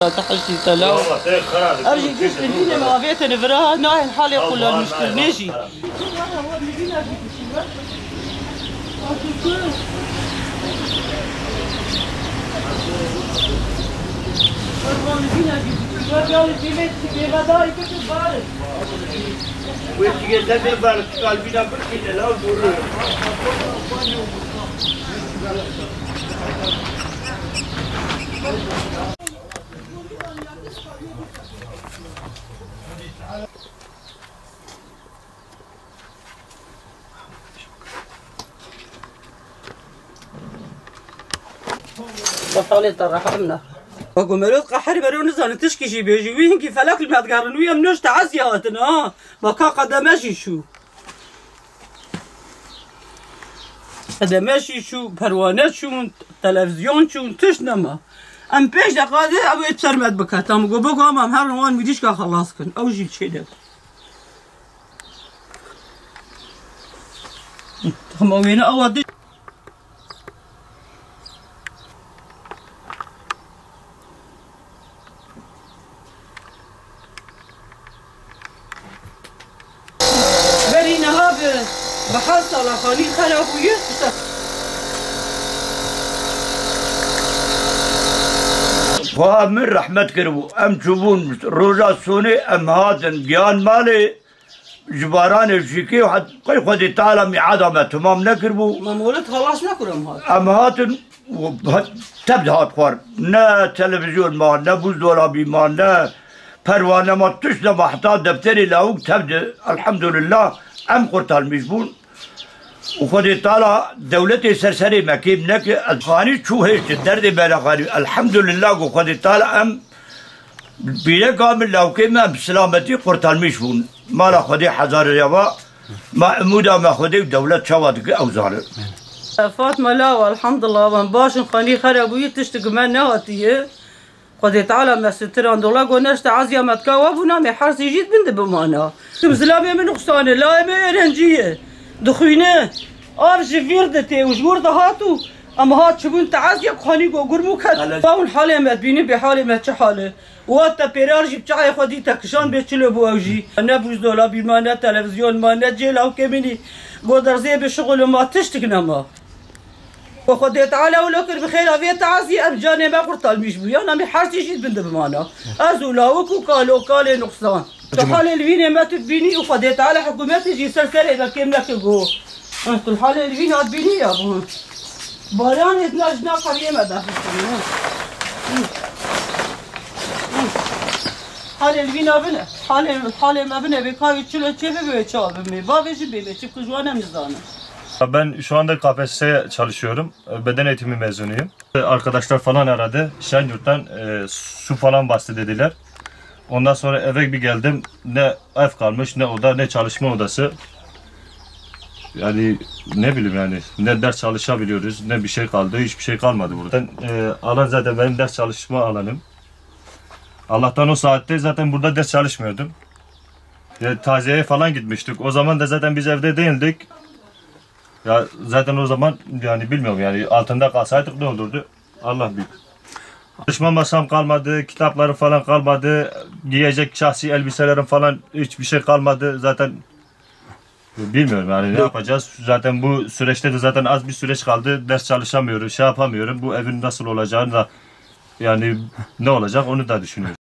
تحشي تلاو ارجي كيف الدنيا ما بيت نفرها ناهي الحال يقول المشكل نجي بطلت الرحمنا وقمرت قحري برون زان تشكي بيجي وين كيف فلك ما تقارن ويا منوش تعزياتنا بكا قدماشي شو قدماشي شو بروانات شو تلفزيون شو تشنما ام بيش دقاده ابو يتسرمد بكاتام بقو ام هر وان مديش كا خلاص كن او جي شيء هم وين اودي بحث على خليل خلق ويسكت من رحمت کرو ام چوبون روزا سوني ام هاتن جيان مالي جباران شيكي وحد قي خدي تعالى ميعاد ما تمام نكربو ما مولد خلاص نكرم هات ام هاتن تبدا هات خوار نا تلفزيون ما نا بوزدولابي ما نا پروانه ما تشنا محتا دفتري لاوك تبدا الحمد لله ام قرطال مجبون وخدي طالع دولتي سرسري مكيب نك الخاني شو هيك الدرد بلا خاني الحمد لله وخدي طالع ام بيلا كامل لو كما بسلامتي قرطال مجبون ما لا خدي حزار اليابا ما مودا ما خدي دولة شواتك اوزار فاطمه لا والحمد لله من باش خاني خرب ويتشتق من نهاتيه خدي تعالى ما ستران دولا قناشت عزيا ما تكواب ونامي حرس يجيت بند بمانا مزلامي من خصانه لا ما رنجيه دخوينه ارج فيردتي وجورده هاتو اما هات شبون تعزيا خاني قرمو كد فاون حالي ما تبيني بحالي ما تشحاله واتا بيرارجي بتاعي خدي تكشان بيتشلو بوجي انا بوز دولا بما تلفزيون ما نجي لو كمني قدر زي بشغل ما تشتكنا ما وخدي تعالى ولكن بخير افي تعزي ابجاني ما قرطال ميشبو انا مي حارتي جيت بند بمانا ازولاوك وكالو كالي نقصان الحالة الفيني ما تبيني وخدي تعالى حكومتي جي سلسلة اذا كم لك جو انت الحالة الفيني تبيني يا ابو باران اتناجنا قرية ما داخل حالة الفيني بنا حالة ما بنا بكاوي تشلو تشيبي بيتشابي بابي جيبي بيتشيب كجوانا مزانه. Ben şu anda KPSS'ye çalışıyorum. Beden eğitimi mezunuyum. Arkadaşlar falan aradı. Şenyurt'tan su falan bastı dediler. Ondan sonra eve bir geldim. Ne ev kalmış, ne oda, ne çalışma odası. Yani ne bileyim yani. Ne ders çalışabiliyoruz, ne bir şey kaldı. Hiçbir şey kalmadı burada. Alan zaten benim ders çalışma alanım. Allah'tan o saatte zaten burada ders çalışmıyordum. Taziyeye falan gitmiştik. O zaman da zaten biz evde değildik. Ya zaten o zaman yani bilmiyorum yani altında kalsaydık ne olurdu? Allah büyük. Çalışma masam kalmadı, kitaplarım falan kalmadı, giyecek şahsi elbiselerim falan hiçbir şey kalmadı. Zaten bilmiyorum yani ne yapacağız? Zaten bu süreçte de zaten az bir süreç kaldı. Ders çalışamıyorum, şey yapamıyorum. Bu evin nasıl olacağını da yani ne olacak onu da düşünüyorum.